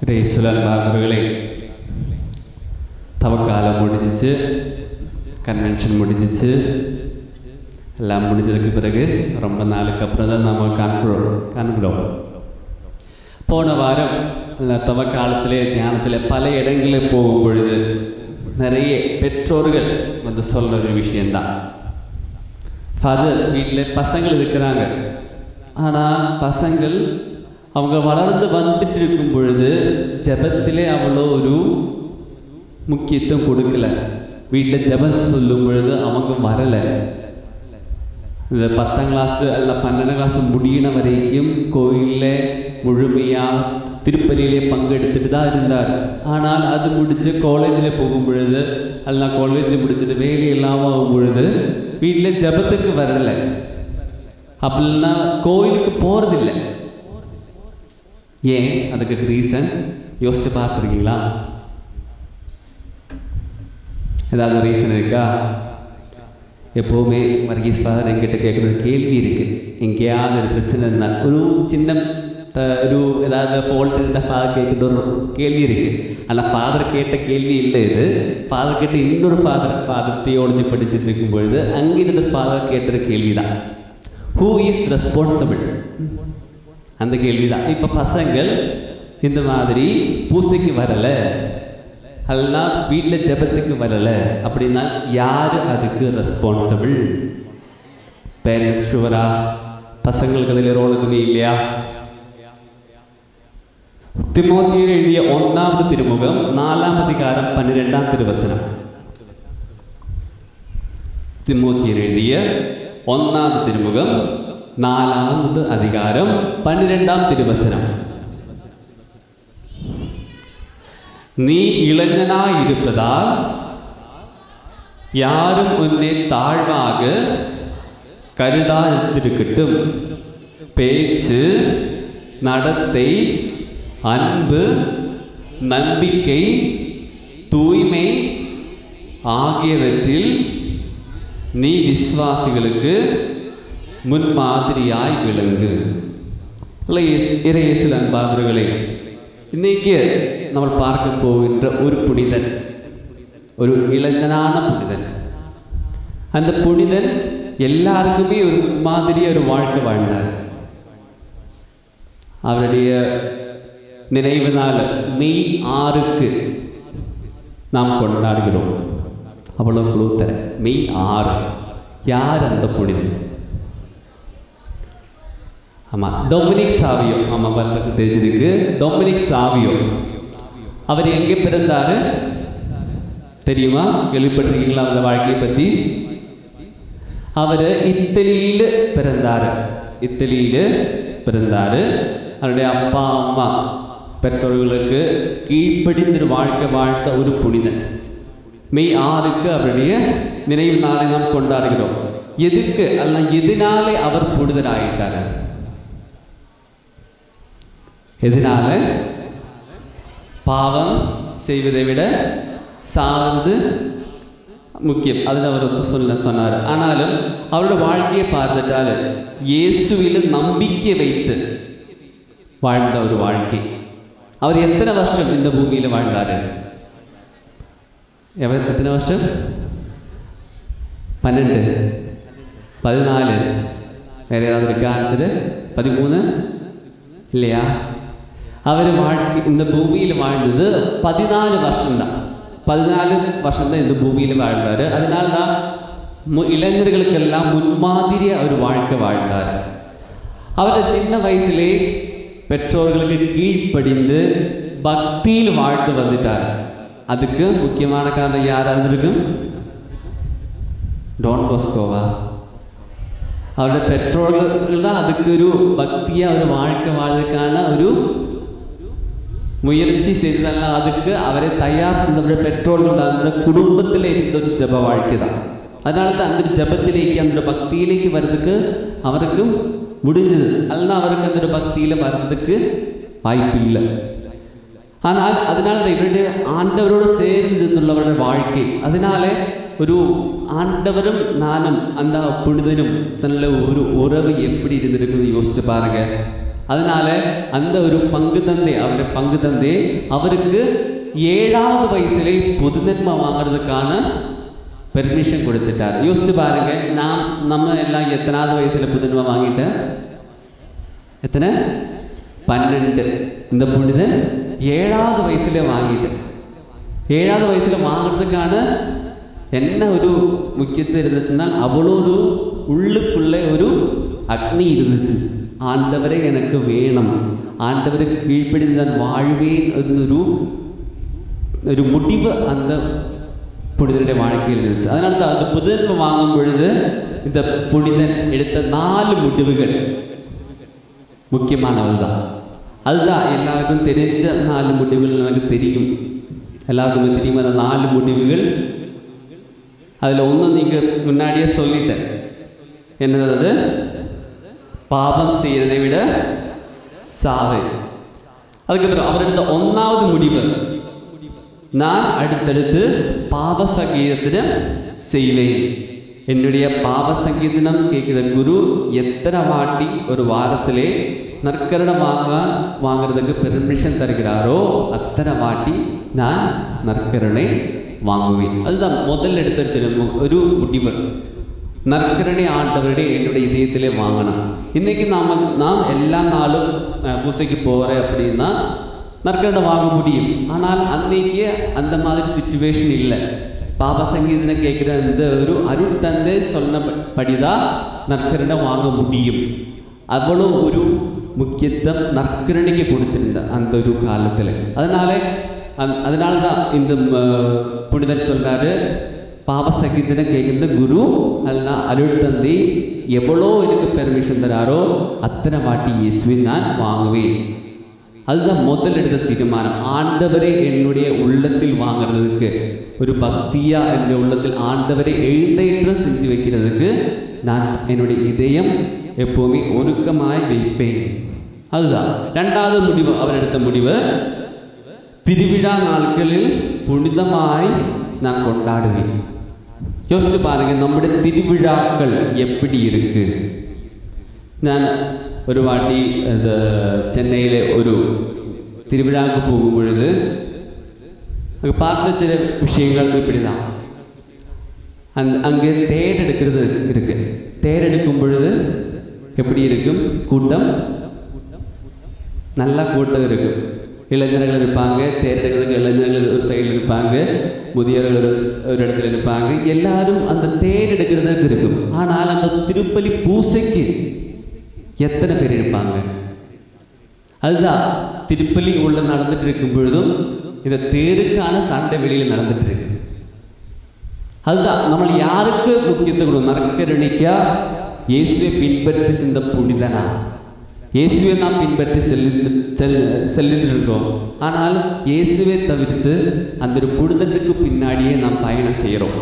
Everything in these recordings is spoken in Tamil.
ரேசுலன்பார்களே, தவக்காலம் முடிஞ்சிச்சு, கன்வென்ஷன் முடிஞ்சிச்சு, எல்லாம் முடிஞ்சதுக்கு பிறகு ரொம்ப நாளுக்கு அப்புறம் தான் நம்ம காண்கிறோம். போன வாரம் தவக்காலத்திலே தியானத்தில் பல இடங்களில் போகும் பொழுது நிறைய பெற்றோர்கள் வந்து சொல்கிற ஒரு விஷயந்தான். ஃபாதர், வீட்டில் பசங்கள் இருக்கிறாங்க, ஆனால் பசங்கள் அவங்க வளர்ந்து வந்துட்டு இருக்கும் பொழுது ஜெபத்திலே அவ்வளோ ஒரு முக்கியத்துவம் கொடுக்கல. வீட்டில் ஜெபம் சொல்லும் பொழுது அவங்க வரலை. இந்த 10ஆம் கிளாஸு அல்ல 12ஆம் கிளாஸு முடியின வரைக்கும் கோயிலில் முழுமையாக திருப்பலியிலே பங்கெடுத்துட்டு தான் இருந்தார். ஆனால் அது முடித்து காலேஜில் போகும் பொழுது அல்ல காலேஜ் முடிச்சுட்டு வேலை இல்லாமல் ஆகும் பொழுது வீட்டில் ஜெபத்துக்கு வரலை. அப்படின்னா கோயிலுக்கு போகிறதில்லை. ஏன்? அதுக்கு ரீசன் யோசிச்சு பார்த்துருக்கீங்களா? ஏதாவது ரீசன் இருக்கா? எப்போவுமே வர்கீஸ் ஃபாதர் என்கிட்ட கேட்குற ஒரு கேள்வி இருக்குது. எங்கேயாவது ஒரு பிரச்சனை இருந்தால், ஒரு சின்ன ஒரு ஏதாவது ஃபால்ட் இருந்தால் ஃபாதர் கேட்குற ஒரு கேள்வி இருக்குது. ஆனால் ஃபாதர் கேட்ட கேள்வி இல்லை இது. ஃபாதர் கேட்ட இன்னொரு ஃபாதர் தியோலஜி படிச்சுட்டு இருக்கும் பொழுது அங்கிருந்து ஃபாதர் கேட்ட கேள்வி தான், ஹூ இஸ் ரெஸ்பான்சிபிள்? அந்த கேள்வி தான். இப்போ பசங்கள் இந்த மாதிரி பூசைக்கு வரலை, அதெல்லாம் வீட்டில் ஜெபத்துக்கு வரலை அப்படின்னா யார் அதுக்கு ரெஸ்பான்சிபிள்? பேரண்ட்ஸ் ஷுவரா? பசங்களுக்கு அதில் ரோல் எதுவுமே இல்லையா? திமோத்தேயர் எழுதிய 1ஆம் திருமுகம் 4ஆம் அதிகாரம் 12ஆம் திருவசனம். திமோத்தேயர் எழுதிய 1ஆம் திருமுகம் 4ஆம் அதிகாரம் 12ஆம் திருவசனம். நீ இளைஞனாயிருப்பதால் யாரும் உன்னை தாழ்வாக கருதாதிருக்கட்டும். பேச்சு, நடத்தை, அன்பு, நம்பிக்கை, தூய்மை ஆகியவற்றில் நீ விசுவாசிகளுக்கு முன்மாதிரியாய் விளங்கு. இறையேசுவின் அன்பார்ந்தவர்களே, இன்னைக்கு நம்ம பார்க்க போகின்ற ஒரு புனிதன், ஒரு இளைஞனான புனிதன். அந்த புனிதன் எல்லாருக்குமே ஒரு மாதிரியாக ஒரு வாழ்க்கை வாழ்ந்தார். அவருடைய நினைவு நாள் மெய் 6 நாம் கொண்டாடுகிறோம். அவ்வளோ குழுத்தர மெய் 6. யார் அந்த புனிதன்? ஆமாம், டொமினிக் சாவியோ. ஆமாம், பலருக்கு தெரிஞ்சிருக்கு. Dominic Savio. அவர் எங்கே பிறந்தார் தெரியுமா? கேள்விப்பட்டிருக்கீங்களா அந்த வாழ்க்கையை பற்றி? அவர் இத்தாலியில் பிறந்தார். அவருடைய அப்பா அம்மா பெற்றோர்களுக்கு கீழ்ப்படிந்து வாழ்க்கை வாழ்ந்த ஒரு புனிதன். மெய் 6 அவருடைய நினைவு நாளை நாம் கொண்டாடுகிறோம். எதுக்கு அல்ல, எதனாலே அவர் புனிதராயிட்டார்? எதனால? பாவம் செய்வதை விட சாவது முக்கியம். அதில் அவர் சொன்னார். ஆனாலும் அவரோட வாழ்க்கையை பார்த்துட்டால் இயேசுவில் நம்பிக்கை வைத்து வாழ்ந்த ஒரு வாழ்க்கை. அவர் எத்தனை வருஷம் இந்த பூமியில் வாழ்ந்தார்? எத்தனை வருஷம்? 12, 14, வேற ஏதாவது இருக்கா ஆன்சரு? 13 இல்லையா? அவர் வாழ்க்கை இந்த பூமியில் வாழ்ந்தது 14 வருஷம்தான். 14 வருஷம்தான் இந்த பூமியில் வாழ்ந்தார். அதனால தான் இளைஞர்களுக்கெல்லாம் முன்மாதிரியாக அவர் வாழ்க்கை வாழ்ந்தார். அவர் சின்ன வயசுலே பெற்றோர்களுக்கு கீழ்ப்படிந்து பக்தியில் வாழ்ந்து வந்துட்டார். அதுக்கு முக்கியமான காரணம் யாராக இருந்திருக்கும்? டான் பாஸ்கோவா? அவருடைய பெற்றோர்கள் தான் அதுக்கு ஒரு பக்தியாக ஒரு வாழ்க்கை வாழ்றதுக்கான ஒரு முயற்சி செய்ததெல்லாம். அதுக்கு அவரை தயார் செய்தவருடைய பெற்றோர்கள் தான், அந்த குடும்பத்தில் இருந்த ஒரு ஜெப வாழ்க்கை தான். அதனால தான் அந்த ஜெபத்திலேக்கு அந்த பக்தியிலேக்கு வர்றதுக்கு அவருக்கு முடிஞ்சது. அதனால் அவருக்கு அந்த பக்தியில் வர்றதுக்கு வாய்ப்பு இல்லை. ஆனால் அதனால தான் இவருடைய ஆண்டவரோடு சேர்ந்துள்ளவருடைய வாழ்க்கை. அதனால ஒரு ஆண்டவரும் நானும் அந்த புனிதனும் தன்னில் ஒரு உறவு எப்படி இருந்திருக்குன்னு யோசிச்சு பாருங்க. அதனால அந்த ஒரு பங்கு தந்தை அவருக்கு 7வது வயசுல புதுநன்மை வாங்குறதுக்கான பெர்மிஷன் கொடுத்துட்டார். யோசிச்சு பாருங்க, நம்ம எல்லாம் எத்தனாவது வயசுல புதுநன்மை வாங்கிட்டேன்? எத்தனை? 12. இந்த புனிதன் 7வது வயசுல வாங்கிட்டேன். 7வது வயசுல வாங்குறதுக்கான என்ன ஒரு முக்கியத்துவம் இருந்துச்சுன்னா, அவ்வளோ ஒரு உள்ளுக்குள்ளே ஒரு அக்னி இருந்துச்சு. ஆண்டவரே எனக்கு வேணும், ஆண்டவருக்கு கீழ்ப்படிந்து நான் வாழ்வேன் എന്നൊരു ഒരു முடிவு அந்த புனிதனுடைய வாழ்க்கையில் இருந்துச்சு. அதனால தான் அந்த புனிதன்மை வாங்கும் பொழுது இந்த புனிதன் எடுத்த 4 முடிவுகள் முக்கியமானது தான். அதுதான் எல்லாருக்கும் தெரிஞ்ச 4 முடிவுகள். எனக்கு தெரியும், எல்லாருக்குமே தெரியும் அந்த 4 முடிவுகள். அதில் ஒன்றும் நீங்கள் முன்னாடியே சொல்லிட்டேன், என்னது? பாவம் செய்யறதை விட சாவு. அதுக்கப்புறம் அவர் எடுத்த 1வது முடிவு, நான் அடுத்தடுத்து பாவ சங்கீதத்தினம் செய்வேன். என்னுடைய பாவ சங்கீதனம் கேட்கிற குரு எத்தனை வாட்டி ஒரு வாரத்திலே நற்கரணம் வாங்குறதுக்கு பெர்மிஷன் தருகிறாரோ அத்தனை வாட்டி நான் நற்கரணை வாங்குவேன். அதுதான் முதல் எடுத்த ஒரு முடிவு. நற்கரணை ஆண்டவருடைய என்னுடைய இதயத்திலே வாங்கணும். இன்றைக்கி நாம் எல்லா நாளும் பூசைக்கு போகிறேன் அப்படின்னா நற்கரணை வாங்க முடியும். ஆனால் அன்னைக்கு அந்த மாதிரி சிச்சுவேஷன் இல்லை. பாவ சங்கீதனை கேட்குற அந்த ஒரு அருட்தந்தை சொன்னபடிதான் நற்கரணை வாங்க முடியும். அவ்வளோ ஒரு முக்கியத்துவம் நற்கரணைக்கு கொடுத்திருந்த அந்த ஒரு காலத்தில். அதனால தான் இந்த புனிதர் சொல்றாரு, பாவ சங்கீதனை கேட்கின்ற குரு அதெல்லாம் அருட்தந்தை எவ்வளோ எனக்கு பெர்மிஷன் தராரோ அத்தனை வாட்டி இயேசுவை நான் வாங்குவேன். அதுதான் முதல் எடுத்த தீர்மானம். ஆண்டவரை என்னுடைய உள்ளத்தில் வாங்கிறதுக்கு, ஒரு பக்தியா என்னுடைய உள்ளத்தில் ஆண்டவரை எழுந்தேற்றம் செஞ்சு வைக்கிறதுக்கு நான் என்னுடைய இதயம் எப்போவுமே ஒருக்கமாய் வைப்பேன். அதுதான் 2வது முடிவு. அவர் எடுத்த முடிவு, திருவிழா நாட்களில் புனிதமாய் நான் கொண்டாடுவேன். யோசிச்சு பாருங்க, நம்முடைய திருவிழாக்கள் எப்படி இருக்கு. நான் ஒரு வாட்டி அந்த சென்னையில் ஒரு திருவிழாவுக்கு போகும் பொழுது அங்கே பார்த்த சில விஷயங்கள் இப்படி தான். அங்கே தேர் எடுக்கிறது இருக்கு. தேர் எடுக்கும் பொழுது எப்படி இருக்கும்? கூட்டம், நல்லா கூட்டம் இருக்கும். இளைஞர்கள் இருப்பாங்க, தேர் எடுக்கிறதுக்கு இளைஞர்கள் ஒரு சைடில் இருப்பாங்க, முதியவர்கள் ஒரு இடத்துல இருப்பாங்க. எல்லாரும் அந்த தேர் எடுக்கிறதுக்கு இருக்கும். ஆனால் அந்த திருப்பலி பூசைக்கு எத்தனை பேர் இருப்பாங்க? அதுதான் திருப்பலி உள்ள நடந்துட்டு இருக்கும் பொழுதும் இந்த தேருக்கான சண்டை வெளியில் நடந்துட்டு இருக்கு. அதுதான் நம்ம யாருக்கு முக்கியத்துவம்? நற்கரணிக்கா, இயேசுவை பின்பற்றி சென்ற புனிதனா? இயேசுவை நாம் பின்பற்றி செல்லிட்டு இருக்கோம். ஆனால் இயேசுவை தவிர்த்து அந்த ஒரு புனிதனுக்கு பின்னாடியே நாம் பயணம் செய்கிறோம்.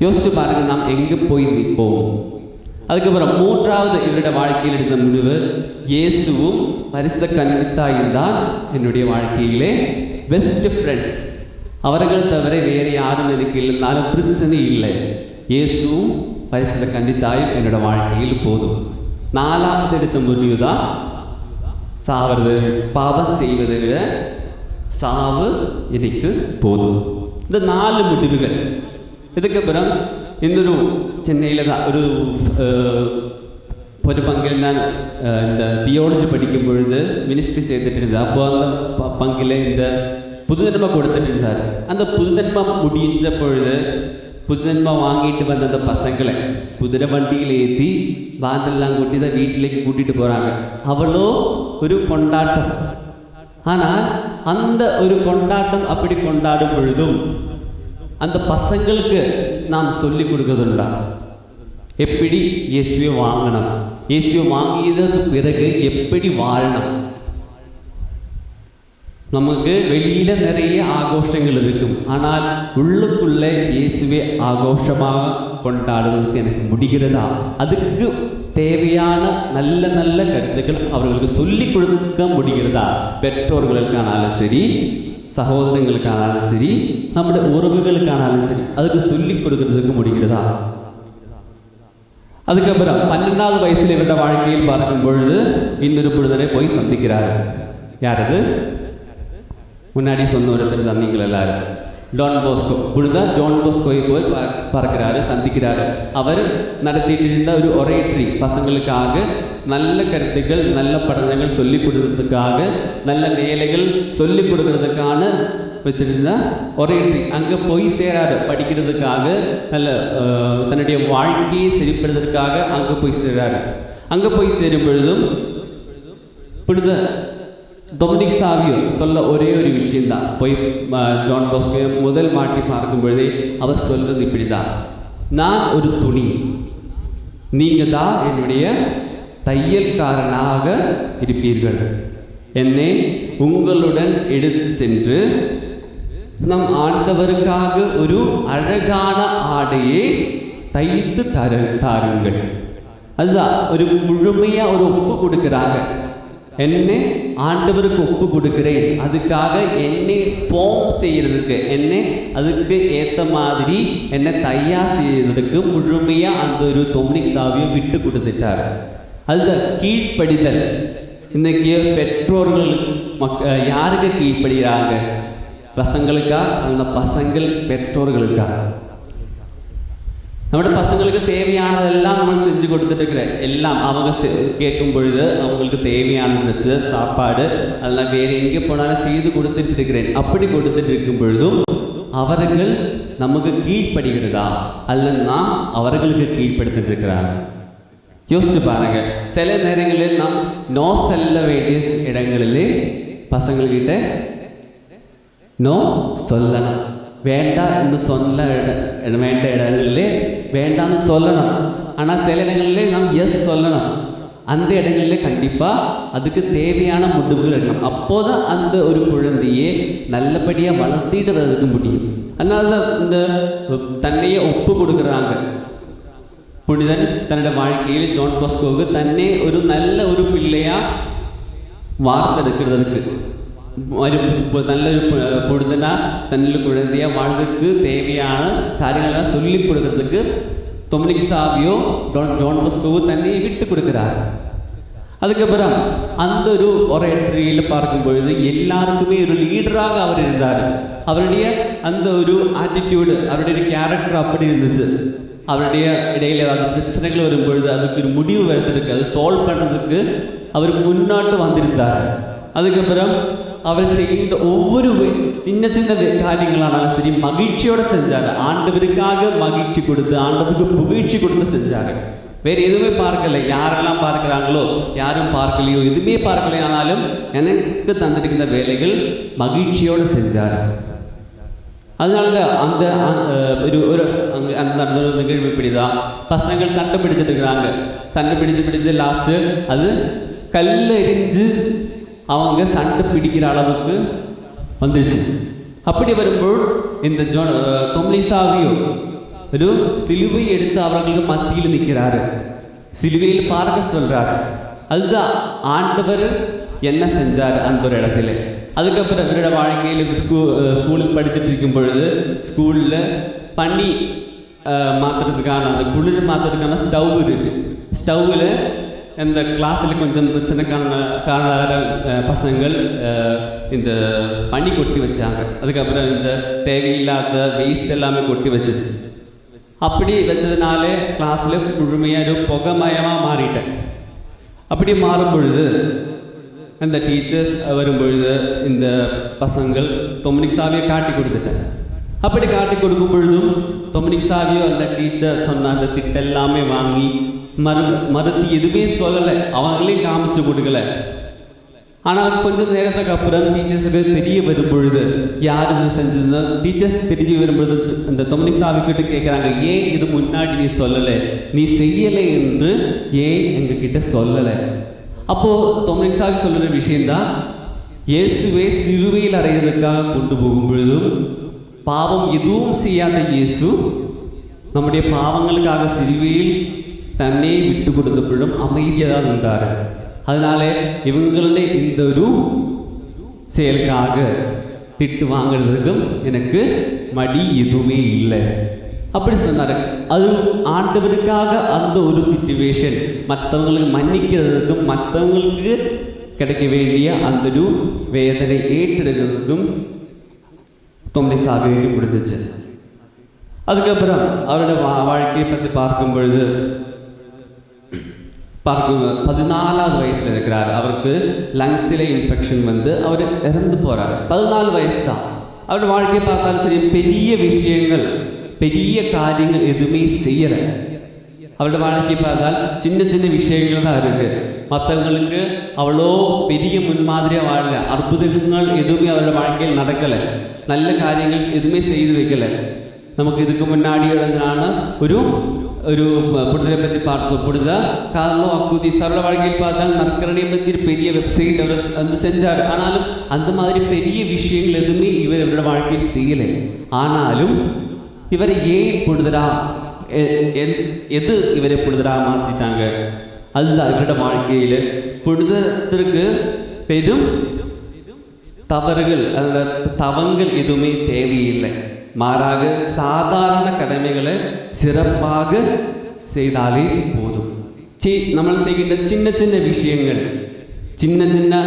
யோசிச்சு பாருங்க, நாம் எங்கே போய் நிற்போம்? அதுக்கப்புறம் 3வது இவருடைய வாழ்க்கையில் எடுத்த முடிவு, இயேசுவும் பரிசுத்த கன்னித்தாயும் தான் என்னுடைய வாழ்க்கையிலே பெஸ்ட் ஃப்ரெண்ட்ஸ். அவர்கள் தவிர வேறு யாரும் எனக்கு இல்லைனாலும் பிரச்சனை இல்லை. இயேசுவும் பரிசுத்த கன்னித்தாயும் என்னோட வாழ்க்கையில் போதும். 4வது எடுத்த முடிவு தான் சாவது. பாவம் செய்வதை விட சாவு எனக்கு போதும். இந்த 4 முடிவுகள். இதுக்கப்புறம் இன்னொரு சென்னையில் தான் ஒரு பங்கில் நான் இந்த தியோலஜி படிக்கும் பொழுது மினிஸ்ட்ரி சேர்த்துட்டு இருந்தேன். அப்போ அந்த பங்கில் இந்த புதுநன்மை கொடுத்துட்டு இருந்தார். அந்த புதுநன்மை முடிஞ்ச பொழுது புதுநன்மை வாங்கிட்டு வந்த அந்த பசங்களை குதிரை வண்டியில் ஏற்றி பாண்டெல்லாம் கொட்டி தான் வீட்டிലേക്ക് கூட்டிகிட்டு போகிறாங்க. அவ்வளோ ஒரு கொண்டாட்டம். ஆனால் அந்த ஒரு கொண்டாட்டம் அப்படி கொண்டாடும் பொழுதும் அந்த பசங்களுக்கு நாம் சொல்லி கொடுக்கறதுண்டா? எப்படி இயேசுவை வாங்கணும், இயேசுவை வாங்கியதற்கு பிறகு எப்படி வாழணும். நமக்கு வெளியில நிறைய ஆகோஷங்கள் இருக்கும். ஆனால் உள்ளுக்குள்ளே இயேசுவை ஆகோஷமாக கொண்டாடுறதுக்கு எனக்கு முடிகிறதா? அதுக்கு தேவையான நல்ல நல்ல கருத்துக்கள் அவர்களுக்கு சொல்லி கொடுக்க முடிகிறதா? பெற்றோர்களுக்கானாலும் சரி, சகோதரங்களுக்கானாலும் சரி, நம்முடைய உறவுகளுக்கானாலும் சரி, அதுக்கு சொல்லி கொடுக்கறதுக்கு முடிகிறதா? அதுக்கப்புறம் 12வது வயசில் இவருடைய வாழ்க்கையில் பார்க்கும் பொழுது இன்னொரு புனிதரை போய் சந்திக்கிறார். யார் அது? முன்னாடி சொன்ன ஒருத்தர் தான் நீங்கள் எல்லாரும். டான் போஸ்கோ, புனித ஜான் போஸ்கோவை போய் பார்க்கிறாரு, சந்திக்கிறாரு. அவர் நடத்திட்டு இருந்த ஒரு ஒரேட்ரி, பசங்களுக்காக நல்ல கருத்துக்கள், நல்ல படங்கள் சொல்லிக் கொடுக்கறதுக்காக, நல்ல வேலைகள் சொல்லிக் கொடுக்கறதுக்கான வச்சிருந்த ஒரேட்ரி அங்கே போய் சேராரு. படிக்கிறதுக்காக, நல்ல தன்னுடைய வாழ்க்கையை சரிப்படுறதுக்காக அங்கே போய் சேராரு. அங்கே போய் சேரும் பொழுதும் புனித டொமினிக் சாவியோ சொல்ல ஒரே ஒரு விஷயம்தான். போய் ஜான் போஸ்கோ முதல் மாட்டி பார்க்கும் பொழுதே அவர் சொல்றது இப்படிதான்: நான் ஒரு துணி, நீங்க தான் என்னுடைய தையல்காரனாக இருப்பீர்கள். என்னை உங்களுடன் எடுத்து சென்று நம் ஆண்டவருக்காக ஒரு அழகான ஆடையை தைத்து தாருங்கள். அதுதான் ஒரு முழுமையா ஒரு ஒப்பு கொடுக்கிறாங்க. என்னை ஆண்டவருக்கு ஒப்பு கொடுக்கிறேன், அதுக்காக என்னை ஃபார்ம் செய்யறதுக்கு, என்னை அதுக்கு ஏற்ற மாதிரி என்னை தயார் செய்யறதுக்கு முழுமையாக அந்த ஒரு டொமினிக் சாவியை விட்டு கொடுத்துட்டார். அதுதான் கீழ்ப்படிதல். இன்னைக்கு பெற்றோர்கள் யாருக்கு கீழ்ப்படுகிறாங்க? பசங்களுக்கா? அந்த பசங்கள் பெற்றோர்களுக்கா? നമ്മുടെ பசங்களுக்கு தேவையானதெல்லாம் நம்ம செஞ்சு கொடுத்துட்டு இருக்கிறேன். எல்லாம் அவங்க கேட்கும் பொழுது அவங்களுக்கு தேவையான ட்ரெஸ்ஸு, சாப்பாடு அதெல்லாம் வேறு எங்கே போனாலும் செய்து கொடுத்துட்டு இருக்கிறேன். அப்படி கொடுத்துட்டு இருக்கும் பொழுதும் அவர்கள் நமக்கு கீழ்ப்படுகிறதா அல்ல நாம் அவர்களுக்கு கீழ்ப்படுத்திட்டு இருக்கிறாங்க? யோசிச்சு பாருங்க. சில நேரங்களில் நாம் நோ செல்ல வேண்டிய இடங்களிலே பசங்கள்கிட்ட நோ சொல்லணும். வேண்டாம் என்று சொல்ல வேண்ட இடங்களிலே வேண்டாம்னு சொல்லணும். ஆனால் சில இடங்களிலே நாம் எஸ் சொல்லணும். அந்த இடங்களிலே கண்டிப்பாக அதுக்கு தேவையான முடிவுகள் இருக்கணும். அப்போதான் அந்த ஒரு குழந்தையை நல்லபடியாக வளர்த்திட்டு வரதுக்கு முடியும். அதனால இந்த தன்னையே ஒப்பு கொடுக்குறாங்க. புனிதன் தன்னோட வாழ்க்கையில் ஜான் போஸ்கோவுக்கு தன்னை ஒரு நல்ல ஒரு பிள்ளையாக வார்த்தெடுக்கிறதுக்கு, நல்லொரு புனிதனா தன்னுள்ள குழந்தையாக வாழ்றதுக்கு தேவையான காரியங்கள்லாம் சொல்லி கொடுக்கறதுக்கு டொமினிக் சாவியோ ஜான் போஸ்கோவோ தன்னை விட்டு கொடுக்குறார். அதுக்கப்புறம் அந்த ஒரு ஒரேட்ரியில் பார்க்கும் பொழுது எல்லாருக்குமே ஒரு லீடராக அவர் இருந்தார். அவருடைய அந்த ஒரு ஆட்டிடியூடு, அவருடைய கேரக்டர் அப்படி இருந்துச்சு. அவருடைய இடையில் ஏதாவது பிரச்சனைகள் வரும்பொழுது அதுக்கு ஒரு முடிவு வரத்துக்கு, அது சால்வ் பண்ணுறதுக்கு அவர் முன்னாட்டு வந்திருந்தார். அதுக்கப்புறம் அவர் செய்கின்ற ஒவ்வொரு சின்ன சின்ன காரியங்களானாலும் சரி மகிழ்ச்சியோடு செஞ்சார். ஆண்டவருக்காக மகிழ்ச்சி கொடுத்து, ஆண்டவருக்கு புகழ்ச்சி கொடுத்து செஞ்சார். வேறு எதுவுமே பார்க்கலை. யாரெல்லாம் பார்க்குறாங்களோ யாரும் பார்க்கலையோ எதுவுமே பார்க்கலை, ஆனாலும் எனக்கு தந்திருக்கிற வேலைகள் மகிழ்ச்சியோடு செஞ்சார். அதனால தான் அந்த ஒரு அங்கே அந்த நிகழ்வு இப்படிதான். பசங்கள் சண்டை பிடிச்சிட்டு இருக்கிறாங்க. சண்டை பிடிச்சு லாஸ்ட்டு அது கல்லெறிஞ்சு அவங்க சண்டை பிடிக்கிற அளவுக்கு வந்துருச்சு. அப்படி வரும்போது இந்த டொமினிக் சாவியோ ஒரு சிலுவை எடுத்து அவர்களுக்கு மத்தியில் நிற்கிறாரு. சிலுவையில் பார்க்க சொல்றாரு. அதுதான் ஆண்டவர் என்ன செஞ்சார் அந்த ஒரு இடத்துல. அதுக்கப்புறம் இவரோட வாழ்க்கையில் ஸ்கூலில் படிச்சுட்டு இருக்கும் பொழுது ஸ்கூலில் பனி மாற்றுறதுக்கான, அந்த குளிர் மாற்றுறதுக்கான ஸ்டவ் இருக்குது. ஸ்டவ்வில் இந்த கிளாஸில் கொஞ்சம் பிரச்சனைக்கான பசங்கள் இந்த பனி கொட்டி வச்சாங்க. அதுக்கப்புறம் இந்த தேவையில்லாத வேஸ்ட் எல்லாமே கொட்டி வச்சிச்சு. அப்படி வச்சதுனால கிளாஸில் முழுமையாக ஒரு புகைமயமாக மாறிட்டேன். அப்படி மாறும் பொழுது அந்த டீச்சர்ஸ் வரும்பொழுது இந்த பசங்கள் டொமினிக் சாவியை காட்டி கொடுத்துட்டேன். அப்படி காட்டி கொடுக்கும் பொழுதும் டொமினிக் சாவியோ அந்த டீச்சர் சொன்ன அந்த திட்டெல்லாமே வாங்கி மறுத்து எதுவுமே சொல்லலை, அவங்களே காமிச்சு கொடுக்கல. ஆனால் கொஞ்சம் நேரத்துக்கு அப்புறம் டீச்சர்ஸுக்கு தெரிய வரும் பொழுது யார் இது செஞ்சதுன்னா டீச்சர்ஸ் தெரிய வரும்பொழுது அந்த டொமினிக் சாவிக்கிட்ட கேட்குறாங்க, ஏன் இது முன்னாடி நீ சொல்லலை, நீ செய்யலை என்று ஏன் எங்ககிட்ட சொல்லலை? அப்போது டொமினிக் சாவி சொல்கிற விஷயந்தான், இயேசுவை சிலுவையில் அறையிறதுக்காக கொண்டு போகும் பொழுதும் பாவம் எதுவும் செய்யாத இயேசு நம்முடைய பாவங்களுக்காக சிலுவையில் தன்னை விட்டு கொடுத்த பொழுதும் அமைதியாக தான் இருந்தார். அதனால இவங்களுடைய இந்த ஒரு செயலுக்காக திட்டு வாங்கிறதுக்கும் எனக்கு மடி எதுவுமே இல்லை. அப்படி சொன்னார். அது ஆண்டவருக்காக அந்த ஒரு சிச்சுவேஷன் மற்றவங்களுக்கு மன்னிக்கிறதுக்கும் மற்றவங்களுக்கு கிடைக்க வேண்டிய அந்த ஒரு வேதனை ஏற்றெடுக்கிறதுக்கும் தொம்னிசாவிக்கு முடிஞ்சிச்சு. அதுக்கப்புறம் அவரோட வாழ்க்கையை பற்றி பார்க்கும் பொழுது 14வது வயசில் இருக்கிறார். அவருக்கு லங்ஸில் இன்ஃபெக்ஷன் வந்து அவர் இறந்து போகிறார். 14 வயசு தான். அவரோட வாழ்க்கையை பார்த்தாலும் சரி, பெரிய விஷயங்கள் பெரிய காரியங்கள் எதுவுமே செய்யலை. அவரோட வாழ்க்கையை பார்த்தால் சின்ன சின்ன விஷயங்கள் தான் இருக்குது. மற்றவங்களுக்கு அவ்வளோ பெரிய முன்மாதிரியாக வாழலை. அற்புதங்கள் எதுவுமே அவரோட வாழ்க்கையில் நடக்கலை. நல்ல காரியங்கள் எதுவுமே செய்து வைக்கலை. நமக்கு இதுக்கு முன்னாடி இருந்தனால ஒரு புனிதரை பற்றி பார்த்தோம். புனித கார்லோ அக்கூதிஸ் அவரோட வாழ்க்கையில் பார்த்தால் நற்கரணையை பற்றி பெரிய வெப்சைட் அவர் வந்து செஞ்சார். ஆனாலும் அந்த மாதிரி பெரிய விஷயங்கள் எதுவுமே இவரோட வாழ்க்கையில் செய்யலை. ஆனாலும் இவரை ஏன் புனிதரா எது இவரை புனிதரா மாற்றிட்டாங்க? அதுதான் இவரோட வாழ்க்கையில் புனிதத்திற்கு பெரும் தவறுகள் அந்த தவங்கள் எதுவுமே தேவையில்லை. மாறாக சாதாரண கடமைகளை சிறப்பாக செய்தாலே போதும். நம்ம செய்கின்ற சின்ன சின்ன விஷயங்கள் சின்ன சின்ன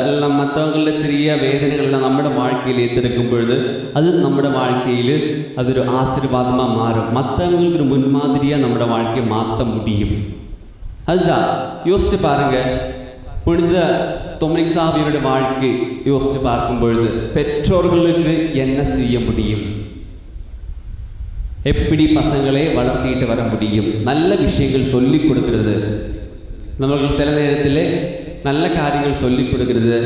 எல்லாம் மற்றவங்கள சிறிய வேதனைகள்லாம் നമ്മുടെ வாழ்க்கையில் ஏற்றிருக்கும் பொழுது அது നമ്മുടെ வாழ்க்கையில் അതൊരു ஆசீர்வாதமாக மாறும். மற்றவங்களுக்கு ஒரு முன்மாதிரியாக നമ്മുടെ வாழ்க்கையை மாற்ற முடியும். அதுதான் யோசிச்சு பாருங்க. புனித தொம்னிசாவியரோட வாழ்க்கை யோசிச்சு பார்க்கும் பொழுது பெற்றோர்களுக்கு என்ன செய்ய முடியும்? எப்படி பசங்களை வளர்த்திட்டு வர முடியும்? நல்ல விஷயங்கள் சொல்லி கொடுக்கிறது. நம்மளுக்கு சில நேரத்தில் நல்ல காரியங்கள் சொல்லி கொடுக்கிறது,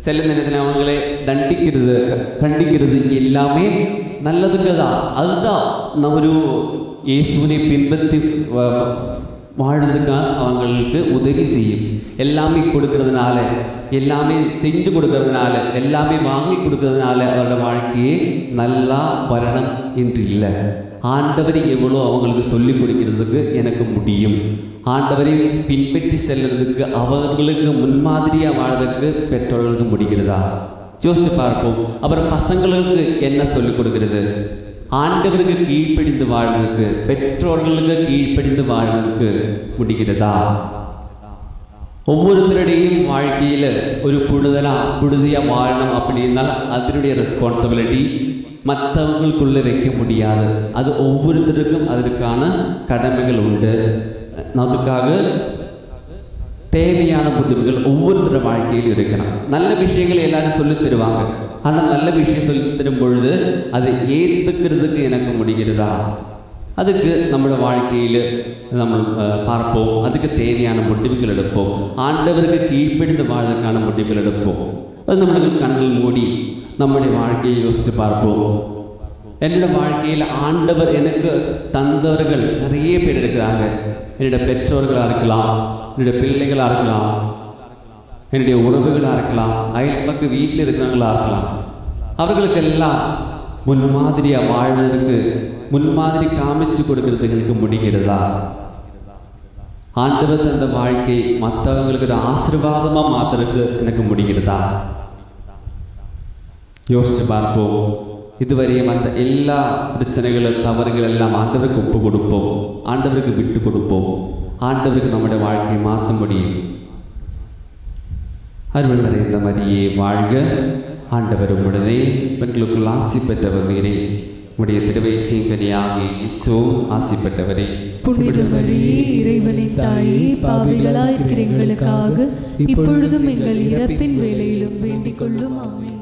சில நேரத்தில் அவங்களே தண்டிக்கிறது கண்டிக்கிறது எல்லாமே நல்லதுக்கு தான். அதுதான் நம்ம ஒரு இயேசுவினை பின்பற்றி வாழ்றதுக்காக அவங்களுக்கு உதவி செய்யும். எல்லாமே கொடுக்கறதுனால, எல்லாமே செஞ்சு கொடுக்கறதுனால, எல்லாமே வாங்கி கொடுக்கறதுனால அவரோட வாழ்க்கையே நல்லா வரணும் என்று இல்லை. ஆண்டவரை எவ்வளோ அவங்களுக்கு சொல்லி கொடுக்கிறதுக்கு எனக்கு முடியும், ஆண்டவரை பின்பற்றி செல்றதுக்கு அவர்களுக்கு முன்மாதிரியாக வாழ்றதுக்கு பெற்றோர்களுக்கு முடிகிறதா? யோசிச்சு பார்ப்போம். அப்புறம் பசங்களுக்கு என்ன சொல்லிக் கொடுக்கிறது? ஆண்டவருக்கு கீழ்ப்படிந்து வாழ்றதுக்கு, பெற்றோர்களுக்கு கீழ்ப்படிந்து வாழ்றதுக்கு முடிகிறதா? ஒவ்வொருத்தருடையும் வாழ்க்கையில் ஒரு புழுதியாக வாழணும் அப்படின்னால் அதனுடைய ரெஸ்பான்சிபிலிட்டி மற்றவங்களுக்குள்ளே வைக்க முடியாது. அது ஒவ்வொருத்தருக்கும் அதற்கான கடமைகள் உண்டு. அதுக்காக தேவையான முடிவுகள் ஒவ்வொருத்தரோட வாழ்க்கையில் இருக்கணும். நல்ல விஷயங்களை எல்லாரும் சொல்லி தருவாங்க. ஆனால் நல்ல விஷயம் சொல்லி தரும் பொழுது அதை ஏற்றுக்கிறதுக்கு எனக்கு முடிகிறதா? அதுக்கு நம்மளோட வாழ்க்கையில் நம்ம பார்ப்போம். அதுக்கு தேவையான முடிவுகள் எடுப்போம். ஆண்டவருக்கு கீழ்ப்படிந்து வாழ்வதற்கான முடிவுகள் எடுப்போம். அது நம்மளுக்கு கண்கள் மூடி நம்முடைய வாழ்க்கையை யோசித்து பார்ப்போம். என்னோட வாழ்க்கையில் ஆண்டவர் எனக்கு தந்தவர்கள் நிறைய பேர் இருக்கிறாங்க. என்னோட பெற்றோர்களாக இருக்கலாம், என்னுடைய பிள்ளைகளாக இருக்கலாம், என்னுடைய உறவுகளாக இருக்கலாம், அயல்பக்க வீட்டில் இருக்கிறவங்களாக இருக்கலாம். அவர்களுக்கெல்லாம் முன்மாதிரியாக வாழ்வதற்கு, முன்மாதிரி காமிச்சு கொடுக்கறதுக்கு எனக்கு முடிகிறதா? ஆண்டவர் தந்த வாழ்க்கை மற்றவங்களுக்கு ஒரு ஆசீர்வாதமாக மாற்றுறதுக்கு எனக்கு முடிகிறதா? யோசிச்சு பார்ப்போம். இதுவரையும் அந்த எல்லா பிரச்சனைகளும் தவறுகள் எல்லாம் ஆண்டவருக்கு ஒப்பு கொடுப்போம், ஆண்டவருக்கு விட்டு கொடுப்போம். ஆண்டவருக்கு நம்முடைய வாழ்க்கையை மாற்ற முடியும். அருள் நிறைந்த மரியே வாழ்க, ஆண்டவர் உடனே பெண்களுக்குள் ஆசி பெற்றவர் நீரே, உடைய திருவயிற்றின் கனியாகிய இயேசு ஆசி பெற்றவரே. புனித மரியே இறைவனின் தாயே, பாவிகளாய் இருக்கிற எங்களுக்காக இப்பொழுதும் எங்கள் இறப்பின் வேளையிலும் வேண்டிக் கொள்ளும். ஆமென்.